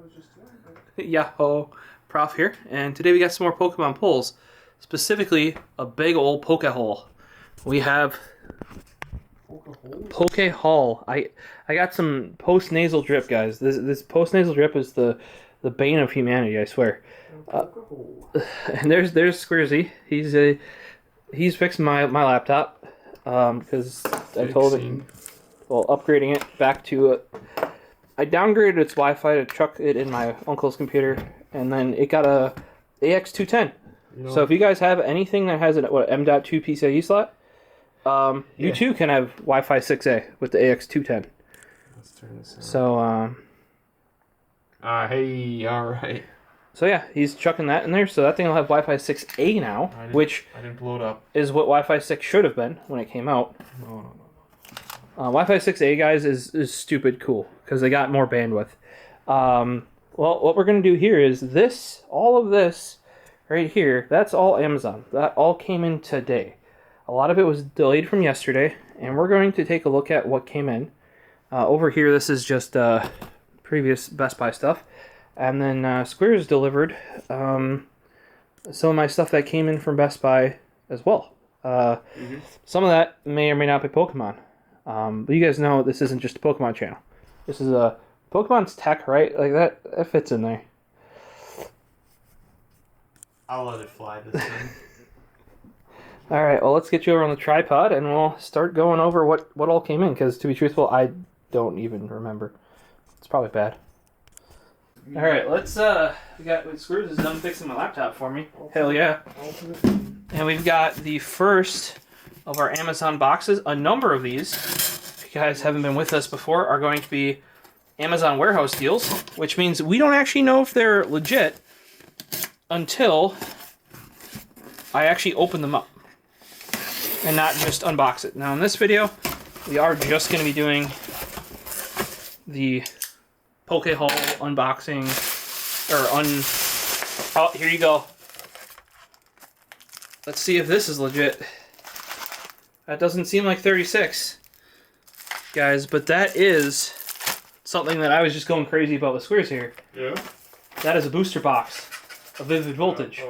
was just doing. Yahoo, Prof here, and today we got some more Pokemon pulls, specifically a big old Pokehole. We have Pokehole. I got some post-nasal drip, guys. This post-nasal drip is the bane of humanity, I swear. And there's Squaresy. He's fixing my laptop because I told him, well, upgrading it back to I downgraded its Wi-Fi to chuck it in my uncle's computer, and then it got a AX210. So if you guys have anything that has an M.2 PCIe slot, you too can have Wi-Fi 6A with the AX210. Let's turn this on. So, hey, alright. So yeah, he's chucking that in there, so that thing will have Wi-Fi 6A now, which I didn't blow it up. Is what Wi-Fi 6 should have been when it came out. No. Wi-Fi 6A, guys, is stupid cool, because they got more bandwidth. Well, what we're going to do here is this, all of this right here, that's all Amazon. That all came in today. A lot of it was delayed from yesterday, and we're going to take a look at what came in. Over here, this is just previous Best Buy stuff. And then Squares delivered some of my stuff that came in from Best Buy as well. Some of that may or may not be Pokemon. But you guys know this isn't just a Pokemon channel. This is a Pokemon's tech, right? Like that fits in there. I'll let it fly this time. Alright, well, let's get you over on the tripod and we'll start going over what all came in, because to be truthful, I don't even remember. It's probably bad. Alright, let's, we got Screws is done fixing my laptop for me. Hell yeah. And we've got the first of our Amazon boxes. A number of these, if you guys haven't been with us before, are going to be Amazon warehouse deals, which means we don't actually know if they're legit until I actually open them up and not just unbox it. Now in this video, we are just going to be doing the Pokehole unboxing, oh, here you go. Let's see if this is legit. That doesn't seem like 36, guys, but that is something that I was just going crazy about with Squares here. Yeah? That is a booster box, a Vivid Voltage.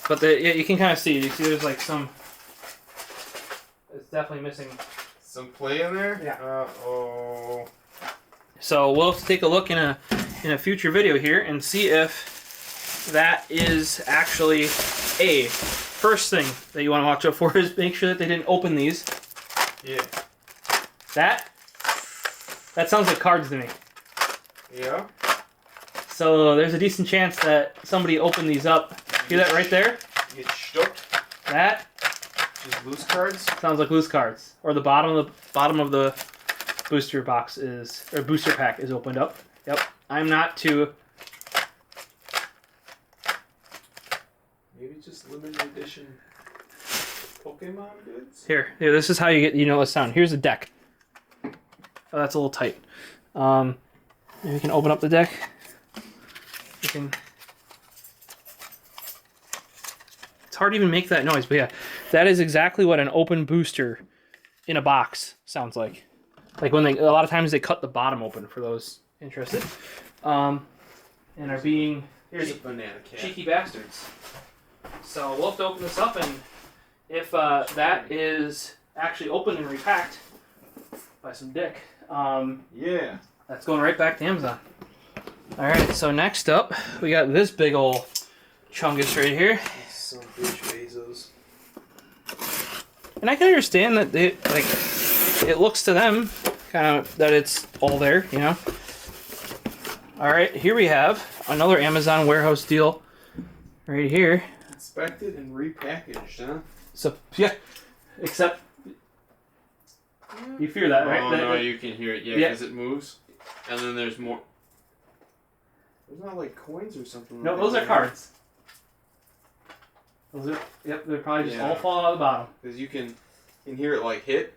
But you can kind of see. You see there's like some, it's definitely missing. Some play in there? Yeah. So we'll have to take a look in a future video here and see if that is actually a first thing that you want to watch out for is make sure that they didn't open these. Yeah. That sounds like cards to me. Yeah. So there's a decent chance that somebody opened these up. See that right there? Get stoked. That just loose cards. Sounds like loose cards. Or the bottom of the booster box is, or booster pack is opened up. Yep. I'm not too. Maybe just limited edition Pokemon goods? Here, this is how you get, the sound. Here's a deck. Oh, that's a little tight. We can open up the deck. You can. It's hard to even make that noise, but yeah, that is exactly what an open booster in a box sounds like. Like when a lot of times they cut the bottom open for those interested, and are being here's a banana cat. Cheeky bastards. So we'll have to open this up, and if that is actually open and repacked by some dick, yeah, that's going right back to Amazon. All right, so next up we got this big old chungus right here. Some bitch Bezos. And I can understand that it looks to them kind of that it's all there, All right, here we have another Amazon warehouse deal right here. Inspected and repackaged, huh? So, yeah, except you fear that, right? Oh, no, you can hear it, because it moves. And then there's more. There's not like coins or something. No, those are cards. Those are, yep, they're probably just all falling out of the bottom. Because you can hear it like hit.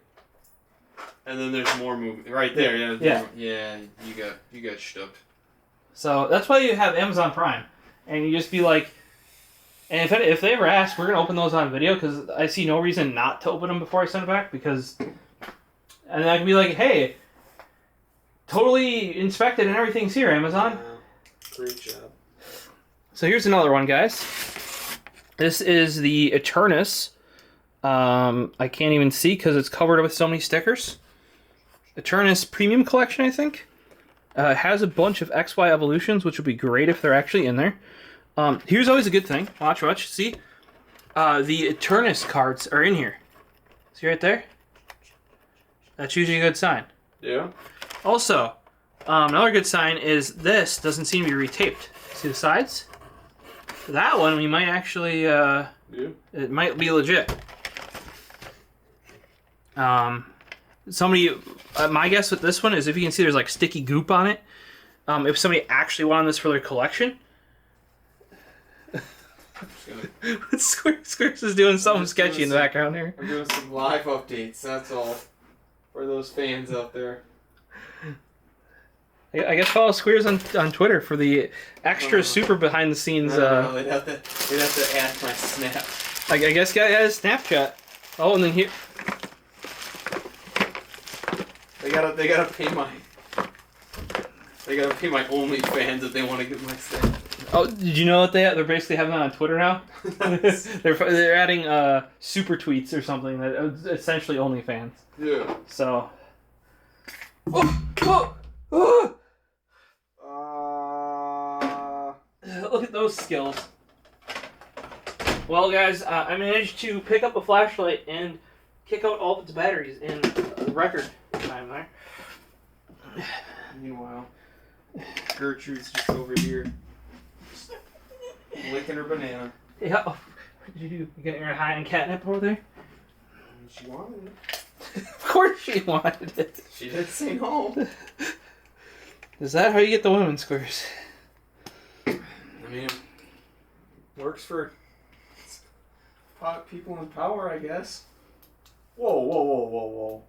And then there's more movement right there. Yeah, you got stuck. So that's why you have Amazon Prime, and you just be like, and if they ever ask, we're gonna open those on video because I see no reason not to open them before I send it back because, and I can be like, hey, totally inspected and everything's here, Amazon. Great job. So here's another one, guys. This is the Eternus. I can't even see because it's covered with so many stickers. Eternus Premium Collection, I think. It has a bunch of XY evolutions, which would be great if they're actually in there. Here's always a good thing. Watch. See? The Eternus cards are in here. See right there? That's usually a good sign. Yeah. Also, another good sign is this doesn't seem to be retaped. See the sides? That one we might actually, it might be legit. Somebody, my guess with this one is if you can see there's like sticky goop on it. If somebody actually wanted this for their collection. Squares is doing something sketchy in the background here. I'm doing some live updates, that's all. For those fans out there. I guess follow Squares on Twitter for the extra super behind the scenes. No, they'd have to add my Snap. I guess guy has Snapchat. Oh, and then here. They gotta pay my OnlyFans if they want to get my Snap. Oh, did you know that they're basically having that on Twitter now? they're adding super tweets or something that essentially OnlyFans. Yeah. So. Look at those skills. Well, guys, I managed to pick up a flashlight and kick out all of its batteries in record time there. Meanwhile, Gertrude's just over here licking her banana. Yeah. What did you do? You getting her high on catnip over there? She wanted it. Of course she wanted it. She didn't say no. Is that how you get the women, Squares? I mean, works for people in power, I guess. Whoa.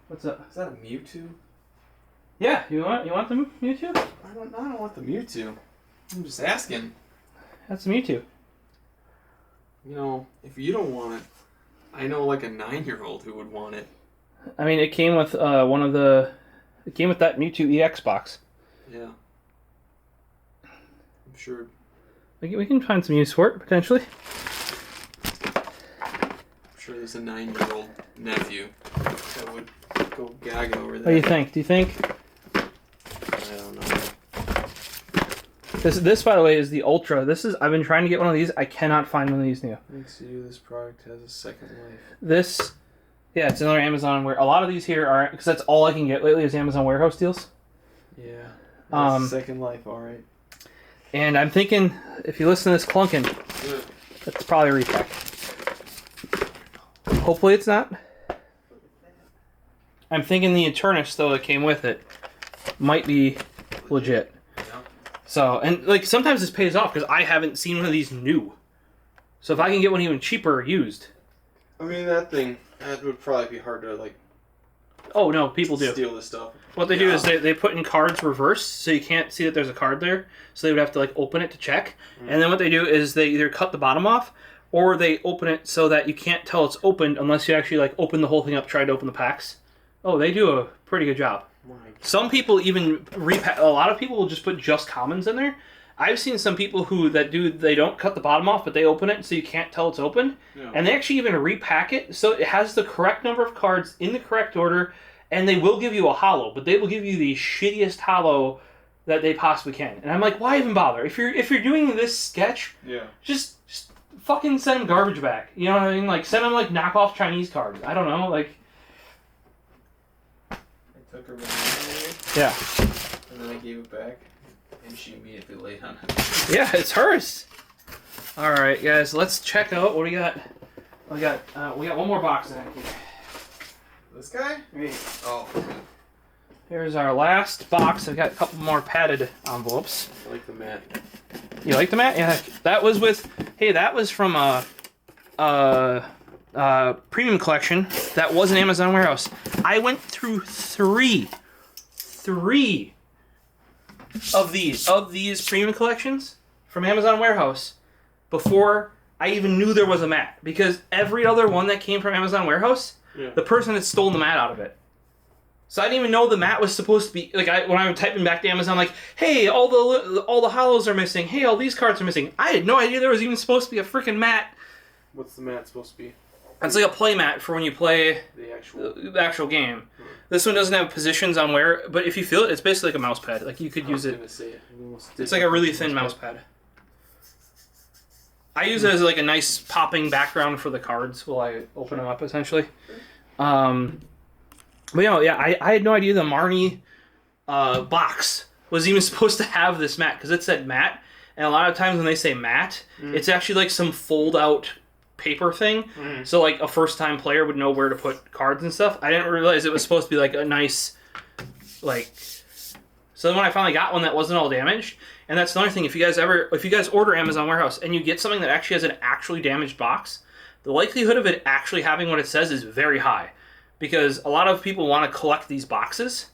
What's up? Is that a Mewtwo? Yeah, you want the Mewtwo? I don't want the Mewtwo. I'm just asking. That's a Mewtwo. You know, if you don't want it, I know like a 9-year-old who would want it. I mean, it came with it came with that Mewtwo EX box. Yeah. I'm sure. We can find some use for it, potentially. I'm sure there's a 9-year-old nephew that would go gaga over that. What do you think? Do you think? I don't know. This, by the way, is the Ultra. I've been trying to get one of these. I cannot find one of these new. Thanks to you, this product has a second life. This, yeah, it's another Amazon where a lot of these here are, because that's all I can get lately is Amazon warehouse deals. Yeah. Second life, alright. And I'm thinking, if you listen to this clunking, that's probably a repack. Hopefully it's not. I'm thinking the Eternus, though, that came with it, might be legit. Yeah. So, and like sometimes this pays off because I haven't seen one of these new. So if I can get one even cheaper used. I mean, that would probably be hard to, like... Oh, no, people do. Steal this stuff. What they do is they put in cards reversed, so you can't see that there's a card there. So they would have to like open it to check. And then what they do is they either cut the bottom off, or they open it so that you can't tell it's opened unless you actually like open the whole thing up, try to open the packs. Oh, they do a pretty good job. Some people even repack. A lot of people will just put just commons in there. I've seen some people they don't cut the bottom off, but they open it so you can't tell it's open. Yeah. And they actually even repack it so it has the correct number of cards in the correct order, and they will give you a holo, but they will give you the shittiest holo that they possibly can. And I'm like, why even bother? If you're doing this sketch, just fucking send them garbage back. You know what I mean? Like send them like knockoff Chinese cards. I don't know, like. I took her banana, yeah. And then I gave it back. And she immediately laid on it. Yeah, it's hers. All right, guys, let's check out what we got. We got one more box in here. This guy? Right. Oh. Here's our last box. I've got a couple more padded envelopes. I like the mat. You like the mat? Yeah. That was with. Hey, that was from premium collection. That was an Amazon warehouse. I went through three of these premium collections from Amazon warehouse before I even knew there was a mat, because every other one that came from Amazon warehouse, the person had stolen the mat out of it. So I didn't even know the mat was supposed to be like when I would type in back to Amazon, like, hey, all the hollows are missing. Hey, all these cards are missing. I had no idea there was even supposed to be a freaking mat. What's the mat supposed to be? It's like a play mat for when you play the actual game. This one doesn't have positions on where, but if you feel it, it's basically like a mouse pad. Like you could use it. It's like a really thin mouse pad. I use it as like a nice popping background for the cards while I open them up, essentially. But yeah, I had no idea the Marnie box was even supposed to have this mat because it said mat, and a lot of times when they say mat, it's actually like some fold-out paper thing. So like a first-time player would know where to put cards and stuff. I didn't realize it was supposed to be like a nice, like. So then when I finally got one that wasn't all damaged, and that's another thing. If you guys order Amazon Warehouse and you get something that actually has an actually damaged box, the likelihood of it actually having what it says is very high. Because a lot of people want to collect these boxes,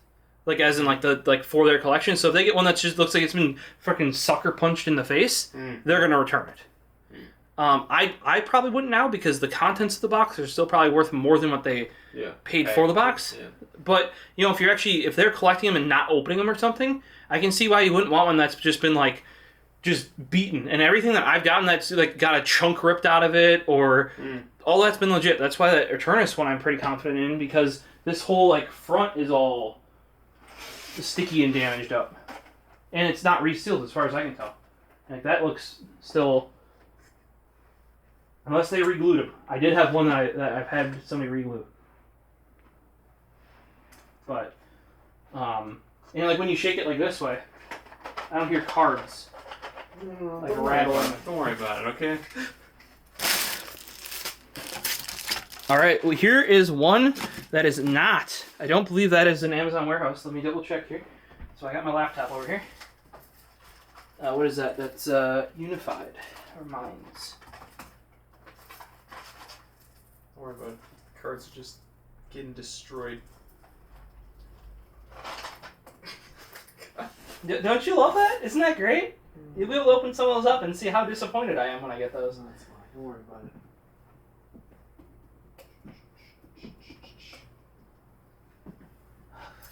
like as in like for their collection. So if they get one that just looks like it's been fucking sucker punched in the face, they're gonna return it. I probably wouldn't now because the contents of the box are still probably worth more than what they paid for the box. Yeah. But if they're collecting them and not opening them or something, I can see why you wouldn't want one that's just been like just beaten and everything that I've gotten that's like got a chunk ripped out of it or. All that's been legit. That's why the Eternus one I'm pretty confident in because this whole like front is all sticky and damaged up, and it's not resealed as far as I can tell. Like that looks still, unless they re-glued them. I did have one that I've had somebody re-glue, but and like when you shake it like this way, I don't hear cards like rattling. Don't worry about it, okay? All right, well, here is one that is not. I don't believe that is an Amazon Warehouse. Let me double check here. So I got my laptop over here. What is that? That's Unified or Minds. Don't worry about it. The cards are just getting destroyed. Don't you love that? Isn't that great? You'll be able to open some of those up and see how disappointed I am when I get those. That's fine. Don't worry about it.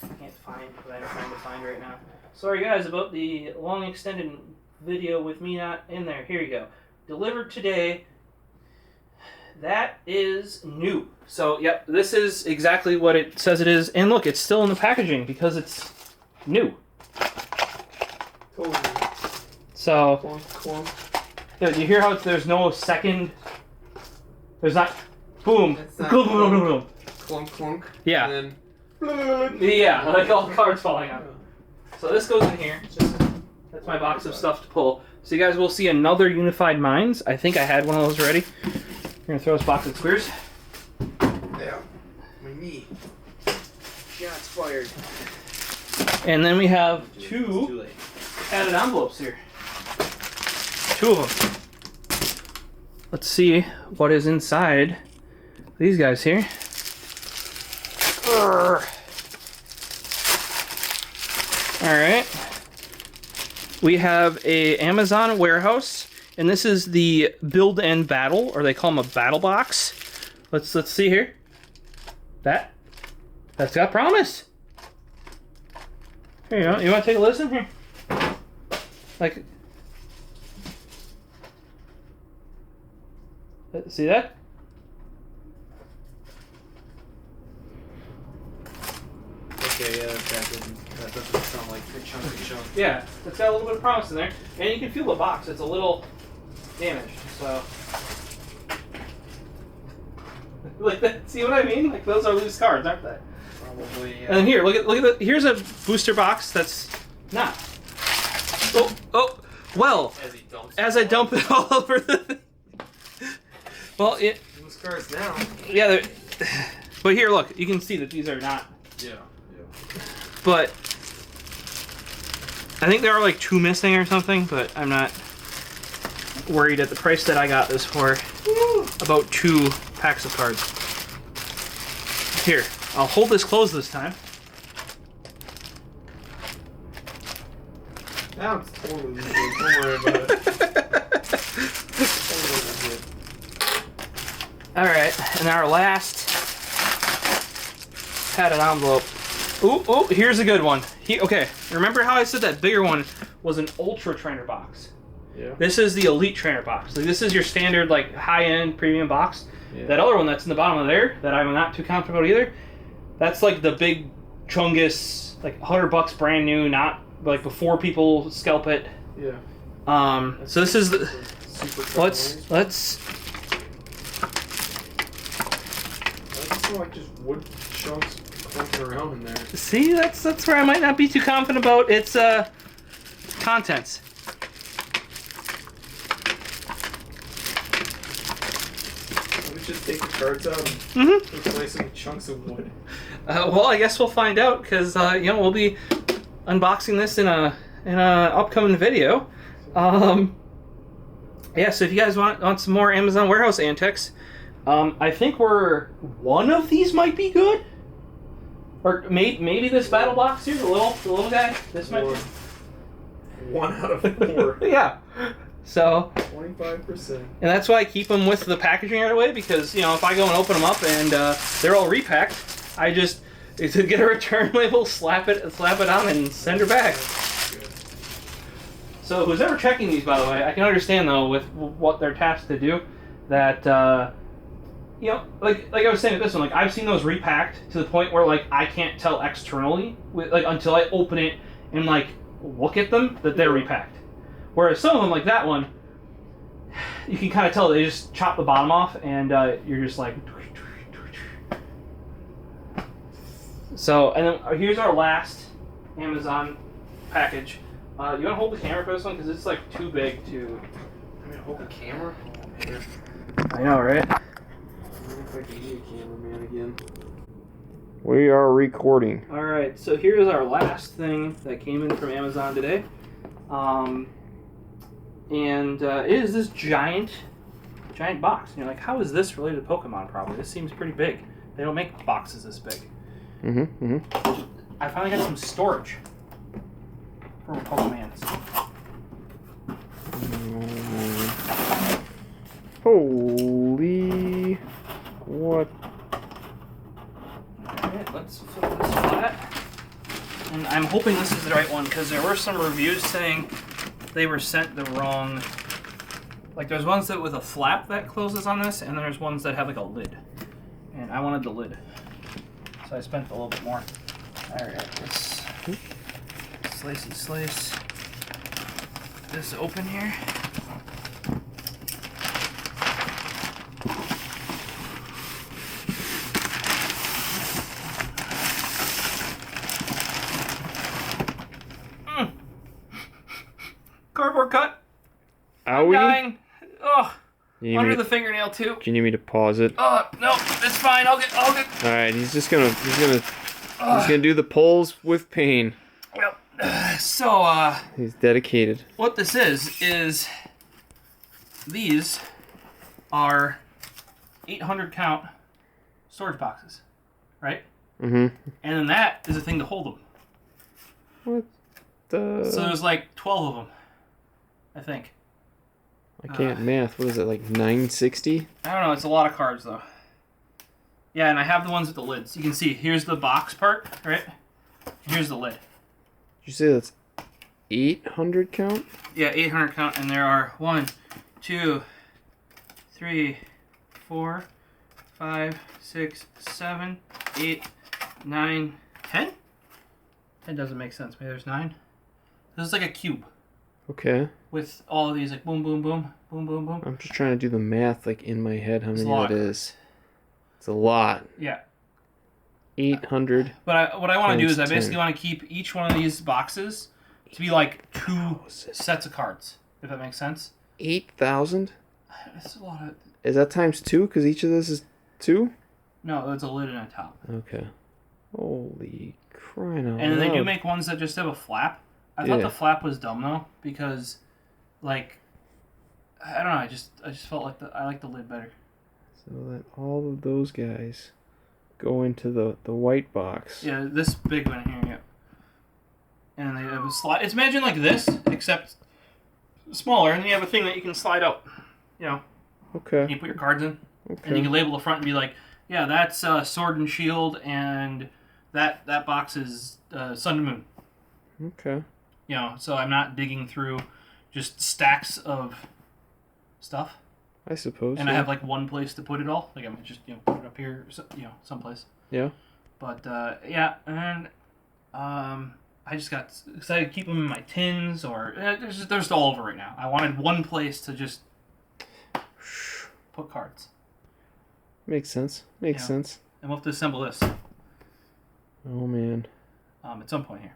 I can't find what I'm trying to find right now. Sorry guys about the long extended video with me not in there. Here you go. Delivered today. That is new. So yep, this is exactly what it says it is. And look, it's still in the packaging because it's new. Totally. So Clunk. you hear how there's no second. There's not. Boom. Boom. Boom. Boom. Boom. Clunk. Clunk. Yeah. And then. Yeah, like all cards falling out. So this goes in here. That's my box of stuff to pull. So you guys will see another Unified Minds. I think I had one of those already. We're going to throw this box of squares. Yeah. My knee. Shots fired. And then we have two added envelopes here. Two of them. Let's see what is inside these guys here. Alright. We have a Amazon Warehouse, and this is the Build and Battle, or they call them a battle box. Let's see here. That's got promise. Here you go. You want to take a listen here? Like, see that? Okay, yeah, that doesn't sound like a chunk. Yeah, it's got a little bit of promise in there. And you can feel the box. It's a little damaged, so... like that, see what I mean? Like, those are loose cards, aren't they? Probably, yeah. And then here, look at the... Here's a booster box that's not. Oh, well, as I dump it all over the thing. Well, it... Loose cards now. Yeah, but here, look, you can see that these are not... Yeah. But I think there are like two missing or something, but I'm not worried at the price that I got this for. About 2 packs of cards. Here, I'll hold this closed this time. Now it's totally legit. Don't worry about it. Totally legit. Alright, and our last padded envelope. Ooh, here's a good one. Okay, remember how I said that bigger one was an Ultra Trainer box? Yeah. This is the Elite Trainer box. Like, this is your standard, like, high-end premium box. Yeah. That other one that's in the bottom of there, that I'm not too confident about either, that's like the big Chungus, like $100 brand new, not like before people scalp it. Yeah. So this is the. Super Let's. That's like just wood chunks clunking around in there. See, that's where I might not be too confident about its contents. Just take the cards out and replace them with chunks of wood. Well, I guess we'll find out because we'll be unboxing this in a upcoming video. Yeah. So if you guys want some more Amazon warehouse antics, I think one of these might be good, or maybe this battle box here, the little guy. This might be 1 out of 4. Yeah. So 25%. And that's why I keep them with the packaging right away, because if I go and open them up and they're all repacked, I just get a return label, slap it on, and send her back. So who's ever checking these, by the way, I can understand though with what they're tasked to do, that like I was saying with this one, like I've seen those repacked to the point where like I can't tell externally until I open it and like look at them that they're repacked. Whereas some of them, like that one, you can kind of tell they just chop the bottom off, and you're just like. So, and then here's our last Amazon package. You want to hold the camera for this one because it's like too big to. I'm gonna hold the camera. I know, right? I look like an idiot cameraman again. We are recording. All right, so here's our last thing that came in from Amazon today. And it is this giant box. And you're like, how is this related to Pokemon? Probably. This seems pretty big. They don't make boxes this big. I finally got some storage for Pokemans. Holy... What? Alright, let's flip this flat. And I'm hoping this is the right one, because there were some reviews saying they were sent the wrong. Like there's ones that with a flap that closes on this, and there's ones that have like a lid. And I wanted the lid, so I spent a little bit more. All right, let's slice this open here. Cardboard cut. I'm dying. Ugh. Under the fingernail too. Do you need me to pause it? Oh no, it's fine. I'll get. All right, he's gonna do the pulls with pain. Yep. So he's dedicated. What this is these are 800 count storage boxes, right? And then that is a thing to hold them. What the? So there's like 12 of them, I think. I can't math. What is it, like 960? I don't know. It's a lot of cards, though. Yeah, and I have the ones with the lids. You can see, here's the box part, right? Here's the lid. Did you say that's 800 count? Yeah, 800 count, and there are 1, 2, 3, 4, 5, 6, 7, 8, 9, 10? 10 doesn't make sense. Maybe there's 9. This is like a cube. Okay. With all of these, like, boom, boom, boom, boom, boom, boom. I'm just trying to do the math, like, in my head, how many that is. It's a lot. Yeah. 800. But what I want to do is I basically want to keep each one of these boxes to be like 2 sets of cards, if that makes sense. 8,000? That's a lot of... Is that times 2? Because each of this is 2? No, it's a lid and a top. Okay. Holy crying out loud. And then they do make ones that just have a flap. I thought the flap was dumb though, because, like, I don't know. I just felt like I like the lid better. So that all of those guys go into the white box. Yeah, this big one here. Yeah. And they have a slide. It's imagine like this, except smaller, and then you have a thing that you can slide out. You know. Okay. And you put your cards in, okay. and you can label the front and be like, yeah, that's Sword and Shield, and that box is Sun and Moon. Okay. You know, so I'm not digging through just stacks of stuff. I suppose. And I have like one place to put it all. Like I'm just put it up here, someplace. Yeah. But yeah, and I just got excited to keep them in my tins, or they're just all over right now. I wanted one place to just put cards. Makes sense. Makes sense. And we'll have to assemble this. Oh man. At some point here.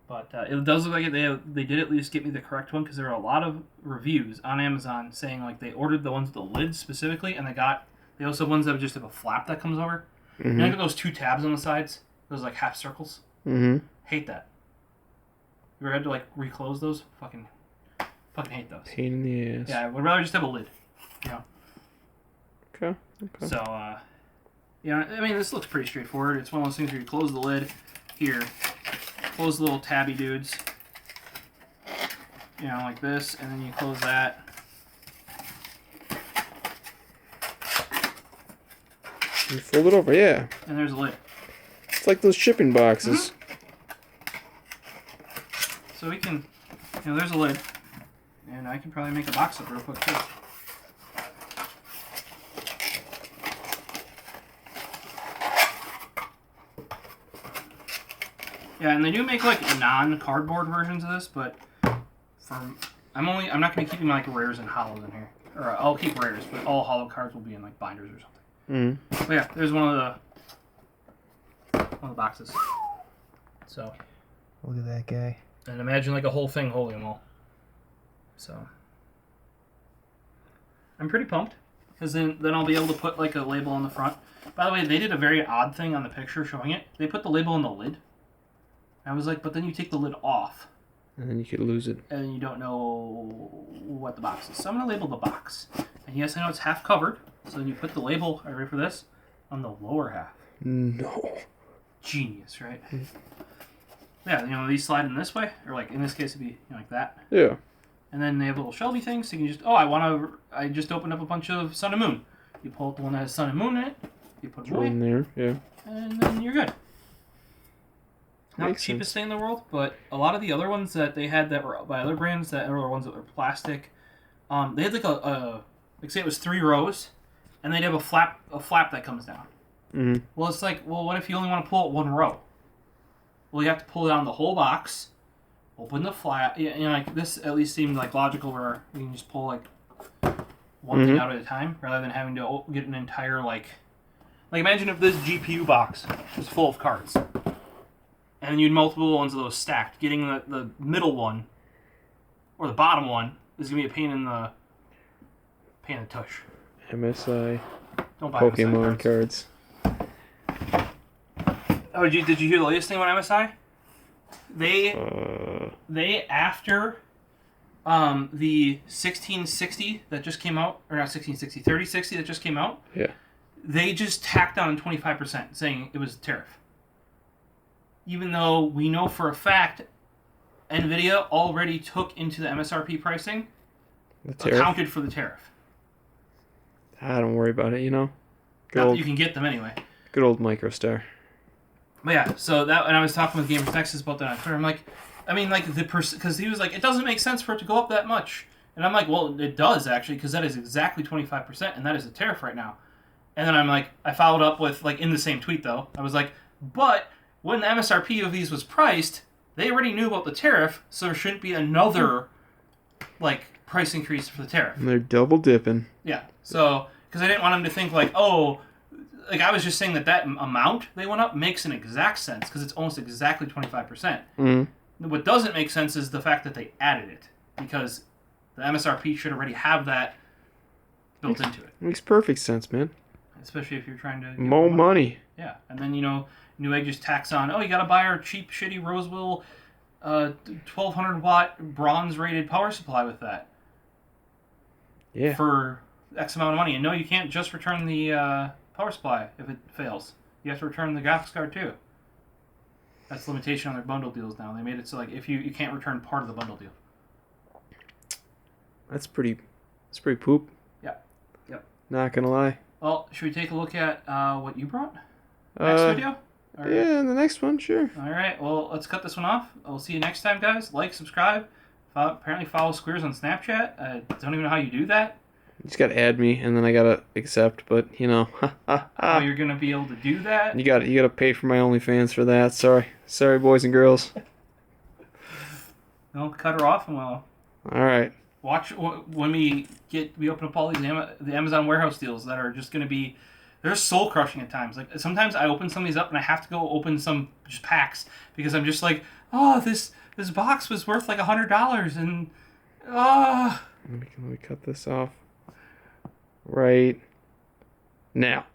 But it does look like they did at least get me the correct one, because there are a lot of reviews on Amazon saying like they ordered the ones with the lids specifically, and they also have ones that just have a flap that comes over. Mm-hmm. And look at those two tabs on the sides, those like half circles. Mm-hmm. Hate that. You ever had to like reclose those? Fucking hate those. Pain in the ass. Yeah, I would rather just have a lid. You know. Okay. So I mean, this looks pretty straightforward. It's one of those things where you close the lid here. Close the little tabby dudes, like this, and then you close that. You fold it over, yeah. And there's a lid. It's like those shipping boxes. Mm-hmm. So we can, there's a lid, and I can probably make a box up real quick too. Yeah, and they do make like non-cardboard versions of this, but I'm not going to keep like rares and hollows in here. Or I'll keep rares, but all hollow cards will be in like binders or something. Mm-hmm. But yeah, there's one of the boxes. So Look at that guy. And imagine like a whole thing holding them all. So I'm pretty pumped, because then I'll be able to put like a label on the front. By the way, they did a very odd thing on the picture showing it. They put the label on the lid. I was like, but then you take the lid off. And then you could lose it. And you don't know what the box is. So I'm going to label the box. And yes, I know it's half covered. So then you put the label, are you ready for this? On the lower half. No. Genius, right? Yeah, these slide in this way. Or like, in this case, it'd be like that. Yeah. And then they have little shelvy things. So you can just, I just opened up a bunch of Sun and Moon. You pull out the one that has Sun and Moon in it. You put it away. In there, yeah. And then you're good. Not Makes the cheapest sense. thing in the world, but a lot of the other ones that they had that were by other brands that were ones that were plastic, they had like say it was 3 rows, and they'd have a flap that comes down. Mm-hmm. Well, it's like, what if you only want to pull out 1 row? Well, you have to pull down the whole box, open the flap. Like this at least seemed like logical, where you can just pull like one thing out at a time, rather than having to get an entire like imagine if this GPU box was full of cards. And you'd multiple ones of those stacked. Getting the middle one, or the bottom one, is going to be a pain in the tush. MSI. Don't buy Pokemon MSI cards. Oh, did you hear the latest thing about MSI? They after the 1660 that just came out, or not 1660, 3060 that just came out, yeah, they just tacked on 25%, saying it was a tariff. Even though we know for a fact NVIDIA already took into the MSRP pricing, accounted for the tariff. Don't worry about it, Not that you can get them anyway. Good old MicroStar. But yeah, so and I was talking with Gamers Nexus about that on Twitter. I'm like, because he was like, it doesn't make sense for it to go up that much. And I'm like, well, it does actually, because that is exactly 25%, and that is a tariff right now. And then I'm like, I followed up with, like, in the same tweet though, I was like, but when the MSRP of these was priced, they already knew about the tariff, so there shouldn't be another, price increase for the tariff. And they're double dipping. Yeah, so, because I didn't want them to think, I was just saying that amount they went up makes an exact sense, because it's almost exactly 25%. Mm-hmm. What doesn't make sense is the fact that they added it, because the MSRP should already have that built into it. Makes perfect sense, man. Especially if you're trying to get more money. Yeah, and then, Newegg just tacks on, you gotta buy our cheap, shitty Roseville 1200 watt bronze rated power supply with that. Yeah. For X amount of money. And no, you can't just return the power supply if it fails. You have to return the graphics card too. That's the limitation on their bundle deals now. They made it so if you can't return part of the bundle deal. That's pretty poop. Yeah. Yep. Not gonna lie. Well, should we take a look at what you brought? Next video? Or... Yeah, the next one, sure. All right. Well, let's cut this one off. I'll see you next time, guys. Like, subscribe. Apparently follow Squares on Snapchat. I don't even know how you do that. You just gotta add me, and then I gotta accept. But you know, How you're gonna be able to do that? You gotta pay for my OnlyFans for that. Sorry, boys and girls. No, cut her off, and we'll All right. watch when we open up all these the Amazon warehouse deals that are just gonna be. They're soul crushing at times. Like sometimes I open some of these up and I have to go open some just packs because I'm just like, oh, this box was worth like $100 and Let me cut this off right now.